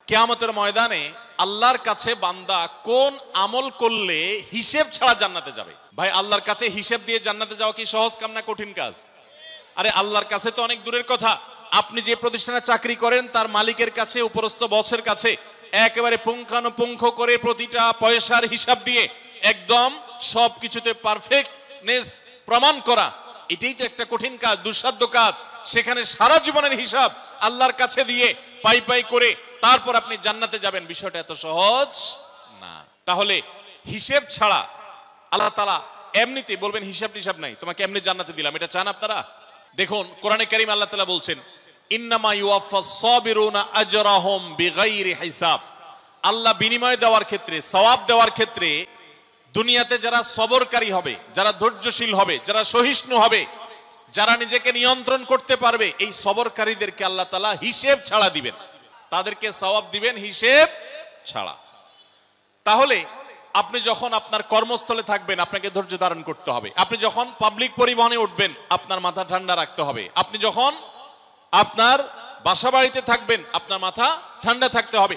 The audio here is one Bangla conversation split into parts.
কিয়ামতের ময়দানে আল্লাহর কাছে বান্দা কোন আমল করলে হিসেব ছাড়া জান্নাতে যাবে? ভাই, আল্লাহর কাছে হিসেব দিয়ে জান্নাতে যাওয়া কি সহজ কাম না কঠিন কাজ? আরে আল্লাহর কাছে তো অনেক দূরের কথা। আপনি যে প্রতিষ্ঠানে চাকরি করেন তার মালিকের কাছে, উপরস্থ বসের কাছে একেবারে পুঙ্খানুপুঙ্খ করে প্রতিটা পয়সার হিসাব দিয়ে একদম সবকিছুতে পারফেক্টনেস প্রমাণ করা, এটাই তো একটা কঠিন কাজ, দুঃসাধ্য কাজ। সেখানে সারা জীবনের হিসাব আল্লাহর কাছে দিয়ে পাই পাই করে তারপর আপনি জান্নাতে যাবেন, বিষয়টা এত সহজ না। তাহলে হিসেব ছাড়া আল্লাহ তাআলা এমনিতে বলবেন হিসাব টিসাব নাই, তোমাকে এমনি জান্নাতে দিলাম, এটা চান আপনারা? দেখুন কোরআনে কারীম আল্লাহ তাআলা বলছেন ইন্নামা ইউওয়াফাস সাবিরুনা আজরাহুম বিগাইরি হিসাব। আল্লাহ বিনিময় দেওয়ার ক্ষেত্রে, সওয়াব দেওয়ার ক্ষেত্রে দুনিয়াতে যারা সবরকারী হবে, যারা ধৈর্যশীল হবে, যারা সহিষ্ণু হবে, যারা নিজেকে নিয়ন্ত্রণ করতে পারবে, এই সবরকারীদেরকে আল্লাহ তাআলা হিসেব ছাড়া দিবেন, তাদেরকে সওয়াব দিবেন হিসেব ছাড়া। তাহলে আপনি যখন আপনার কর্মস্থলে থাকবেন আপনাকে ধৈর্য ধারণ করতে হবে। আপনি যখন পাবলিক পরিবহনে উঠবেন আপনার মাথা ঠান্ডা রাখতে হবে। আপনি যখন আপনার বাসা বাড়িতে থাকবেন আপনার মাথা ঠান্ডা থাকতে হবে।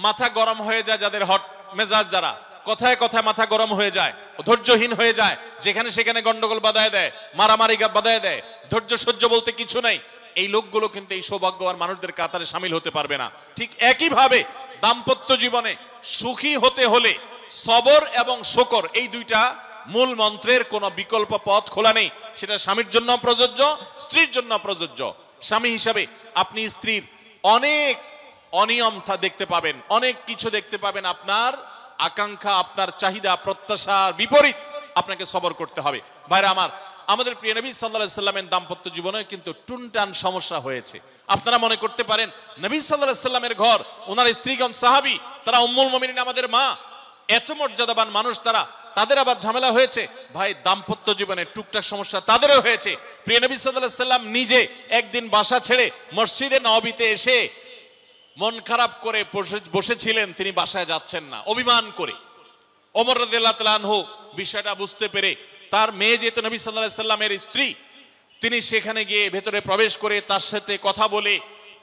মাথা গরম হয়ে যায় যাদের, হট মেজাজ যারা, কথায় কথায় মাথা গরম হয়ে যায়, ধৈর্যহীন হয়ে যায়, যেখানে সেখানে গন্ডগোল বাধায় দেয়, মারামারি বাধায় দেয়, ধৈর্য সহ্য বলতে কিছু নাই, এই লোকগুলো কিন্তু এই সৌভাগ্যবান মানুষদের কাতারে শামিল হতে পারবে না। ঠিক একইভাবে দাম্পত্য জীবনে সুখী হতে হলে সবর এবং শুকর, এই দুইটা মূল মন্ত্রের কোনো বিকল্প পথ খোলা নেই। সেটা স্বামীর জন্য প্রযোজ্য, স্ত্রীর জন্য প্রযোজ্য। স্বামী হিসাবে আপনি স্ত্রীর অনেক অনিয়ম দেখতে পাবেন, অনেক কিছু দেখতে পাবেন, আপনার আকাঙ্ক্ষা, আপনার চাহিদা, প্রত্যাশার বিপরীত, আপনাকে সবর করতে হবে। ভাইরা আমার, আমাদের প্রিয় নবী সাল্লাল্লাহু আলাইহি সাল্লামের দাম্পত্য জীবনে কিন্তু টুনটান সমস্যা হয়েছে। আপনারা মনে করতে পারেন নবী সাল্লাল্লাহু আলাইহি সাল্লামের ঘর, ওনার স্ত্রীগণ সাহাবী, তারা উম্মুল মুমিনিন আমাদের মা, এত মর্যাদাবান মানুষ তারা, তাদের আবার ঝামেলা হয়েছে। ভাই, দাম্পত্য জীবনে টুকটাক সমস্যা তাদেরও হয়েছে। প্রিয় নবী সাল্লাল্লাহু আলাইহি সাল্লাম নিজে একদিন বাসা ছেড়ে মসজিদে নববীতে এসে মন খারাপ করে বসেছিলেন, তিনি বাসায় যাচ্ছেন না, অভিমান করে। ওমর রাদিয়াল্লাহু তাআলা আনহু বিষয়টা বুঝতে পেরে, তার মেয়ে যেহেতু নবী সাল্লাল্লাহু আলাইহি সাল্লামের স্ত্রী, তিনি সেখানে গিয়ে ভেতরে প্রবেশ করে তার সাথে কথা বলে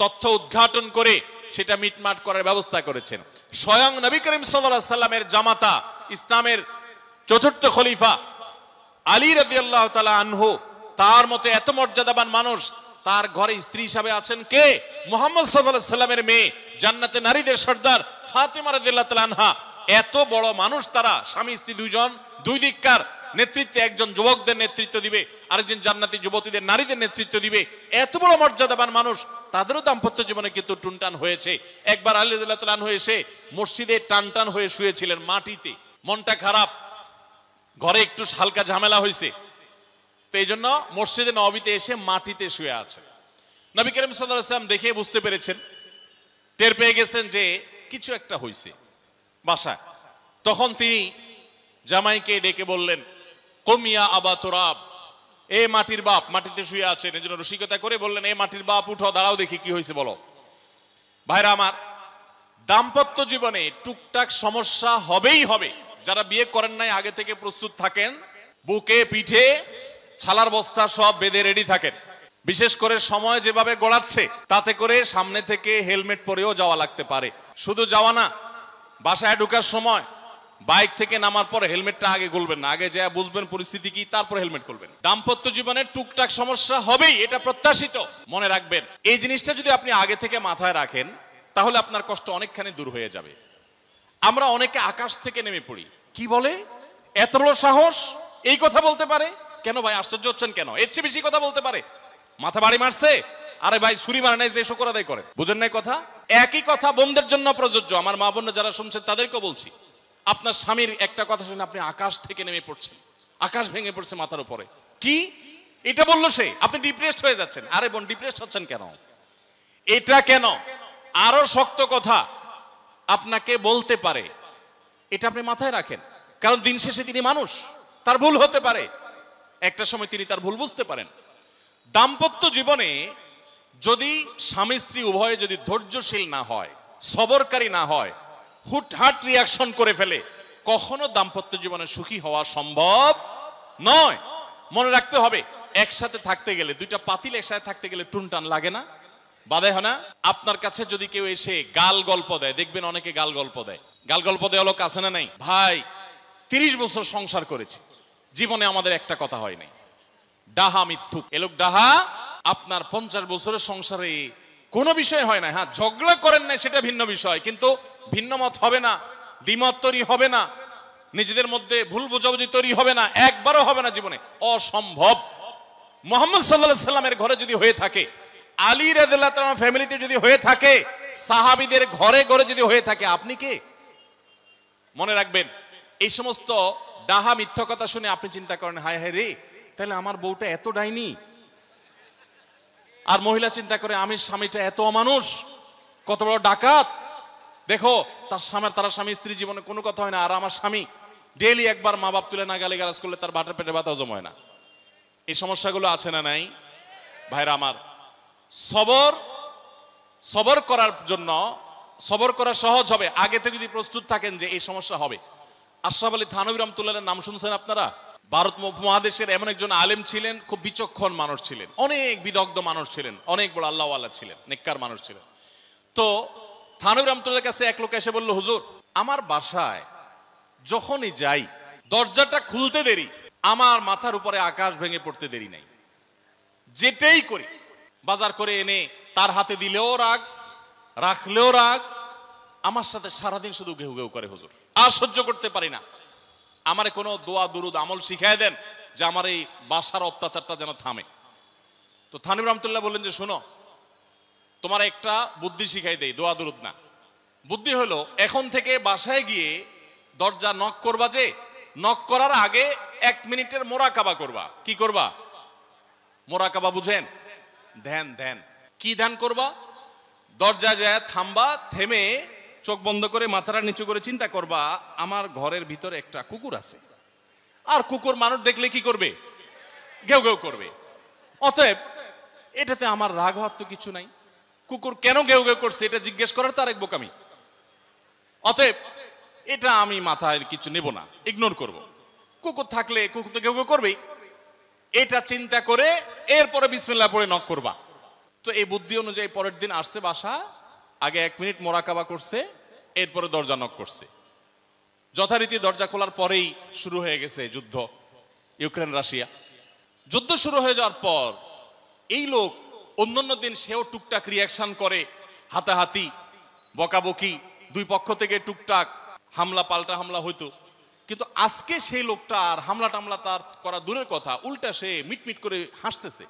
তথ্য উদ্ঘাটন করে সেটা মিটমাট করার ব্যবস্থা করেছেন। স্বয়ং নবী করিম সাল্লাল্লাহু আলাইহি সাল্লামের জামাতা, ইসলামের চতুর্থ খলিফা আলী রাদিয়াল্লাহু তাআলা আনহু, তার মতো এত মর্যাদাবান মানুষ, তার ঘরে স্ত্রী হিসাবে আছেন কে? মুহাম্মদ সাল্লাল্লাহু আলাইহি সাল্লামের মেয়ে, জান্নাতে নারীদের সর্দার ফাতিমা রাদিয়াল্লাহু তাআলা আনহা। এত বড় মানুষ তারা, স্বামী স্ত্রী দুইজন, দুই দিককার নেতৃত্বে, একজন যুবকদের নেতৃত্ব দিবে, আরেকজন জান্নাতি যুবতীদের, নারীদের নেতৃত্ব দিবে। এত বড় মর্যাদাবান মানুষ, তাদেরও দাম্পত্য জীবনে কিন্তু টুনটান হয়েছে। একবার আলী রাদিয়াল্লাহু তাআলা আনহু এসে মসজিদে টানটান হয়ে শুয়েছিলেন মাটিতে, মনটা খারাপ, ঘরে একটু হালকা ঝামেলা হয়েছে, তো এই জন্য মসজিদে নববীতে এসে মাটিতে শুয়ে আছেন। নবী করিম সাল্লাল্লাহু আলাইহি ওয়াসাল্লাম দেখে বুঝতে পেরেছেন, টের পেয়ে গেছেন যে কিছু একটা হয়েছে বাসায়। তখন তিনি জামাইকে ডেকে বললেন, কুমিয়া আবা তুরাব, এ মাটির বাপ, মাটিতে শুয়ে আছেন, এজন্য রসিকতা করে বললেন, এ মাটির বাপ উঠো, দাঁড়াও দেখি কি হয়েছে বলো। ভাইরা আমার, দাম্পত্য জীবনে টুকটাক সমস্যা হবেই হবে। যারা বিয়ে করেন নাই আগে থেকে প্রস্তুত থাকেন, বুকে পিঠে ছালার বস্তা সব বেঁধে রেডি থাকেন। বিশেষ করে সময় যেভাবে গড়াচ্ছে, তাতে করে সামনে থেকে হেলমেট পরেও যাওয়া লাগতে পারে। শুধু যাওয়া না, বাসায় ঢোকার সময় বাইক থেকে নামার পর হেলমেটটা আগে খুলবেন না, আগে যা বুঝবেন পরিস্থিতি কি, তারপর হেলমেট খুলবেন। দাম্পত্য জীবনে টুকটাক সমস্যা হবেই, এটা প্রত্যাশিত, মনে রাখবেন। এই জিনিসটা যদি আপনি আগে থেকে মাথায় রাখেন তাহলে আপনার কষ্ট অনেকখানি দূর হয়ে যাবে। আমরা অনেকে আকাশ থেকে নেমে পড়ি, কি বলে, এত বড় সাহস, এই কথা বলতে পারে কেন? ভাই আশ্চর্য হচ্ছেন কেন? এর চেয়ে বেশি কথা বলতে পারে, মাথা বাড়ি মারছে, আরে ভাই ছুরি মারে নাই যে শুকর আদায় করে, বুঝেন নাই কথা? একই কথা বোনদের জন্য প্রযোজ্য। আমার মা বোন যারা শুনছেন তাদেরকেও বলছি, আপনার স্বামীর একটা কথা শুনে আপনি আকাশ থেকে নেমে পড়ছেন, আকাশ ভেঙে পড়ছে মাথার উপরে, কি এটা বললো সে, আপনি ডিপ্রেসড হয়ে যাচ্ছেন। আরে বোন, ডিপ্রেসড হচ্ছেন কেন? এটা কেন? আরো শক্ত কথা আপনাকে বলতে পারে, এটা আপনি মাথায় রাখেন, কারণ দিন শেষে তিনি মানুষ, তার ভুল হতে পারে, একটা সময় তিনি তার ভুল বুঝতে পারেন। দাম্পত্য জীবনে যদি স্বামী স্ত্রী উভয়ে যদি ধৈর্যশীল না হয়, সবরকারী না হয়, হুটহাট রিয়াকশন করে ফেলে, কখনো দাম্পত্য জীবনে সুখী হওয়া সম্ভব নয়। মনে রাখতে হবে, একসাথে থাকতে গেলে, দুইটা পাতিল একসাথে থাকতে গেলে টুনটান লাগে না? বাধে হয় না? আপনার কাছে যদি কেউ এসে গাল গল্প দেয়, দেখবেন অনেকে গাল গল্প দেয়। গাল গল্প দেওয়া লোক আছে না নাই? ভাই 30 বছর সংসার করেছি, জীবনে আমাদের একটা কথা হয় নাই। ডাহা মিথ্যুক, এ লোক ডাহা। আপনার 50 বছরের সংসারে কোনো বিষয় হয় না। হ্যাঁ, ঝগড়া করেন না সেটা ভিন্ন বিষয়, কিন্তু ভিন্ন মত হবে না, দ্বিমত তৈরি হবে না, নিজেদের মধ্যে ভুল বোঝাবুঝি তৈরি হবে না, একবারও হবে না জীবনে, অসম্ভব। মুহাম্মদ সাল্লাল্লাহু আলাইহি সাল্লামের ঘরে যদি হয়ে থাকে, আলী রাদিয়াল্লাহু তাআলা ফ্যামিলিতে যদি হয়ে থাকে, সাহাবীদের ঘরে ঘরে যদি হয়ে থাকে, আপনি কে? মনে রাখবেন, এই সমস্ত ডাহা মিথ্যা কথা শুনে আপনি চিন্তা করেন, হায় হায় রে, তাহলে আমার বউটা এত ডাইনি। আর মহিলা চিন্তা করে, আমি স্বামীটা এত অমানুষ, কত বড় ডাকাত। দেখো তার স্বামী স্ত্রী জীবনে কোনো কথা হয় না, আর আমার স্বামী ডেইলি একবার মা বাপ তুলে না গালি গালাজ করলে তার বাটের পেটে ব্যথা হজম হয় না। এই সমস্যাগুলো আছে না নাই? ভাইরা আমার, সবর করার জন্য, সবর করা সহজ হবে আগে থেকে যদি প্রস্তুত থাকেন যে এই সমস্যা হবে। আশরাফ আলী থানভী রাহমাতুল্লাহর নাম শুনছেন আপনারা? ভারত উপমহাদেশের এমন একজন আলেম ছিলেন, খুব বিচক্ষণ মানুষ ছিলেন, অনেক বিদগ্ধ মানুষ ছিলেন, অনেক বড় আল্লাহওয়ালা ছিলেন, নেককার মানুষ ছিলেন। তো থানভী রাহমাতুল্লাহর কাছে এক লোক এসে বলল, হুজুর, আমার বাসায় যখনই যাই দরজাটা খুলতে দেরি, আমার মাথার উপরে আকাশ ভেঙে পড়তে দেরি নাই। যেটাই করি, বাজার করে এনে তার হাতে দিলেও রাগ, রাখলেও রাগ, আমার সাথে সারাদিন শুধু ঘেউ ঘেউ করে। হুজুর, আর সহ্য করতে পারি না, আমারে কোনো দোয়া দুরুদ আমল শিখায় দেন যে আমার এই বাসার অত্যাচারটা যেন থামে। তো থানভী রাহমাতুল্লাহ বললেন যে, শোনো, তোমার একটা বুদ্ধি শিখাই দেই, দোয়া দুরুদ না। বুদ্ধি হলো, এখন থেকে বাসায় গিয়ে দরজা নক করবা, যে নক করার আগে 1 মিনিটের মোরাকাবা করবা। কি করবা? মোরাকাবা বুঝেন? ধ্যান। ধ্যান কি ধ্যান করবা? দরজা যায় থামবা, থেমে চোখ বন্ধ করে মাথাটা নিচু করে চিন্তা করবা, আমার ঘরের ভিতরে একটা কুকুর আছে, আর কুকুর মানুষ দেখলে কি করবে? ঘেউ ঘেউ করবে। অতএব এটাতে আমার রাগ হওয়ার তো কিছু নাই, কুকুর কেন ঘেউ ঘেউ করছে এটা জিজ্ঞেস করার তো আরেক বোকামি। অতএব এটা আমি মাথায় কিছু নেব না, ইগনোর করব। কুকুর থাকলে কুকুর তো ঘেউ ঘেউ করবেই, এটা চিন্তা করে এরপরে বিসমিল্লাহ পড়ে নক করবা। তো এই বুদ্ধি অনুযায়ী পরের দিন আসছে বাসা, আগে 1 মিনিট মোরাকাবা করছে, এরপরে দরজা নক করছে। যথারীতি দরজা খোলার পরেই শুরু হয়ে গেছে যুদ্ধ, ইউক্রেন রাশিয়া। যুদ্ধ শুরু হয়ে যাওয়ার পর এই লোক, অন্যান্য দিন সেও টুকটাক রিয়াকশন করে, হাতাহাতি, বকাবকি, দুই পক্ষ থেকে টুকটাক হামলা পাল্টা হামলা হইতো, কিন্তু আজকে সেই লোকটা আর হামলা টামলা তার করা দূরের কথা, উল্টা সে মিটমিট করে হাসতেছে,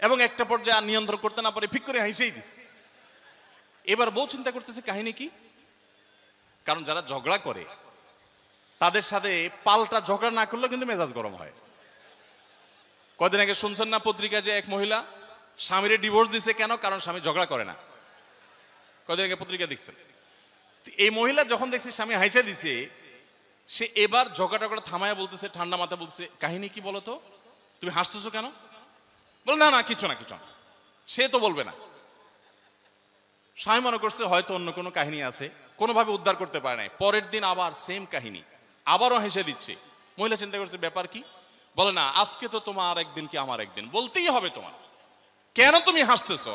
এবং একটা পর্যায়ে আর নিয়ন্ত্রণ করতে না পারে ফিক করে হাসেই দিচ্ছে। এবার বউ চিন্তা করতেছে কাহিনী কি, কারণ যারা ঝগড়া করে তাদের সাথে পাল্টা ঝগড়া না করলেও কিন্তু মেজাজ গরম হয়। কদিন আগে শুনছেন না পত্রিকা, যে এক মহিলা স্বামীরে ডিভোর্স দিছে, কেন? কারণ স্বামী ঝগড়া করে না। কদিন আগে পত্রিকা দেখছেন? এই মহিলা যখন দেখছে স্বামী হাইসা দিছে, সে এবার ঝগড়া টগড়া থামায়া বলতেছে, ঠান্ডা মাথা বলতেছে, কাহিনী কি বলো তো, তুমি হাসতেছো কেন? বল, না না কিছু না কিছু না। সে তো বলবে না। স্বামী মনে করছে হয়তো অন্য কোনো কাহিনী আছে, কোনোভাবে উদ্ধার করতে পারে নাই। পরের দিন আবার সেম কাহিনী, আবারও হেসে দিচ্ছে। মহিলা চিন্তা করছে ব্যাপার কি, বলে না আজকে তো তোমার একদিন কি আমার একদিন, বলতেই হবে তোমার, কেন তুমি হাসতেছো?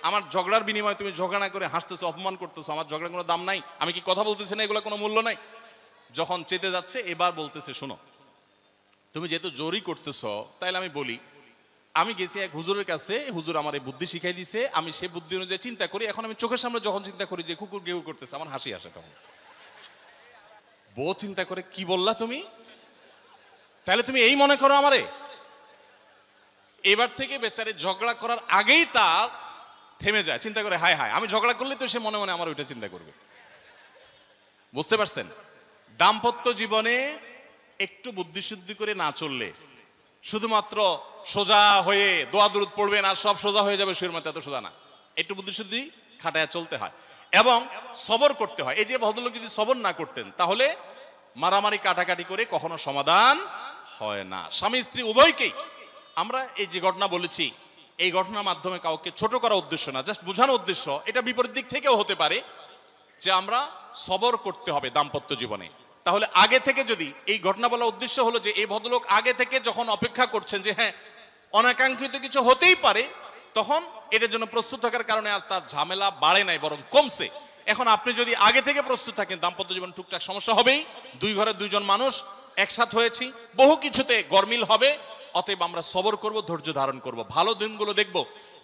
আমার ঝগড়ার বিনিময়ে তুমি ঝগড়া না করে হাসতেছো, অপমান করতেছো, আমার ঝগড়ার কোনো দাম নাই, আমি কি কথা বলতেছি না, এগুলো কোনো মূল্য নাই। যখন চেতে যাচ্ছে এবার বলতেছে, শোনো, তুমি যেহেতু জোরই করতেছো, তাইলে আমি বলি, আমি গেছি এক হুজুরের কাছে, হুজুর আমার এই বুদ্ধি শিখাই দিছে, আমি সে বুদ্ধি অনুযায়ী চিন্তা করি, এখন আমি চোখের সামনে যখন চিন্তা করি যে কুকুর গেউ করতেছে, আমার হাসি আসে। তখন বউ চিন্তা করে, কি বললা তুমি? তাহলে তুমি এই মনে করো আমারে? এবার থেকে বেচারে ঝগড়া করার আগেই তার থেমে যায়, চিন্তা করে হায় হায়, আমি ঝগড়া করলে তো সে মনে মনে আমার ওইটা চিন্তা করবে। বুঝতে পারছেন? দাম্পত্য জীবনে একটু বুদ্ধিশুদ্ধি করে না চললে, শুধুমাত্র সোজা হয়ে দোয়া দুরুদ পড়বেন আর সব সোজা হয়ে যাবে শুয়ের মতো, এত সোজা না। একটু বুদ্ধিশুদ্ধি খাটায় চলতে হয় এবং সবর করতে হয়। এই যে ভদ্রলোক যদি সবর না করতেন, তাহলে মারামারি কাটাকাটি করে কখনো সমাধান হয় না। স্বামী স্ত্রী উভয়কেই আমরা এই যে ঘটনা বলেছি, এই ঘটনার মাধ্যমে কাউকে ছোট করার উদ্দেশ্য না, জাস্ট বোঝানোর উদ্দেশ্য। এটা বিপরীত দিক থেকেও হতে পারে যে আমরা সবর করতে হবে দাম্পত্য জীবনে। তাহলে আগে থেকে, যদি এই ঘটনা বলার উদ্দেশ্য হলো যে এই ভদ্রলোক আগে থেকে যখন অপেক্ষা করছেন যে হ্যাঁ অনাকাঙ্ক্ষিত কিছু হতেই পারে, তখন এটার জন্য প্রস্তুত থাকার কারণে আর তার ঝামেলা বাড়ে নাই, বরং কমছে। এখন আপনি যদি আগে থেকে প্রস্তুত থাকেন, দাম্পত্য জীবন টুকটাক সমস্যা হবেই, দুই ঘরে দুইজন মানুষ একসাথ হয়েছি, বহু কিছুতে গরমিল হবে। অতএব আমরা সবর করব, ধৈর্য ধারণ করব, ভালো দিনগুলো দেখব।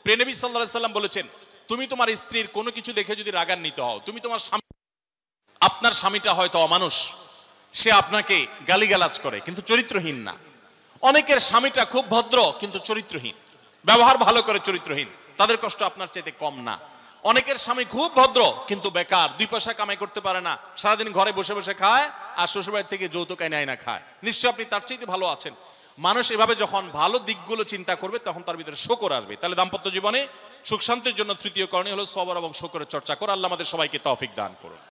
প্রিয় নবী সাল্লাল্লাহু আলাইহি সাল্লাম বলেছেন, তুমি তোমার স্ত্রীর কোনো কিছু দেখে যদি রাগান্বিত হও, তুমি তোমার আপনার স্বামীটা হয়তো অমানুষ, সে আপনাকে গালিগালাজ করে কিন্তু চরিত্রহীন না। অনেকের স্বামীটা খুব ভদ্র কিন্তু চরিত্রহীন, ব্যবহার ভালো করে চরিত্রহীন, তাদের কষ্ট আপনার চাইতে কম না। অনেকের স্বামী খুব ভদ্র কিন্তু বেকার, 2 পয়সা কামাই করতে পারে না, সারাদিন ঘরে বসে বসে খায় আর শ্বশুরবাড়ি থেকে যৌতুক এনে না খায়, নিশ্চয় আপনি তার চাইতে ভালো আছেন। মানুষ এভাবে যখন ভালো দিকগুলো চিন্তা করবে তখন তার ভিতরে শকর আসবে। তাহলে দাম্পত্য জীবনে সুখ শান্তির জন্য তৃতীয় করণীয় হলো সবর এবং শকরের চর্চা করা। আল্লাহ আমাদের সবাইকে তৌফিক দান করুন।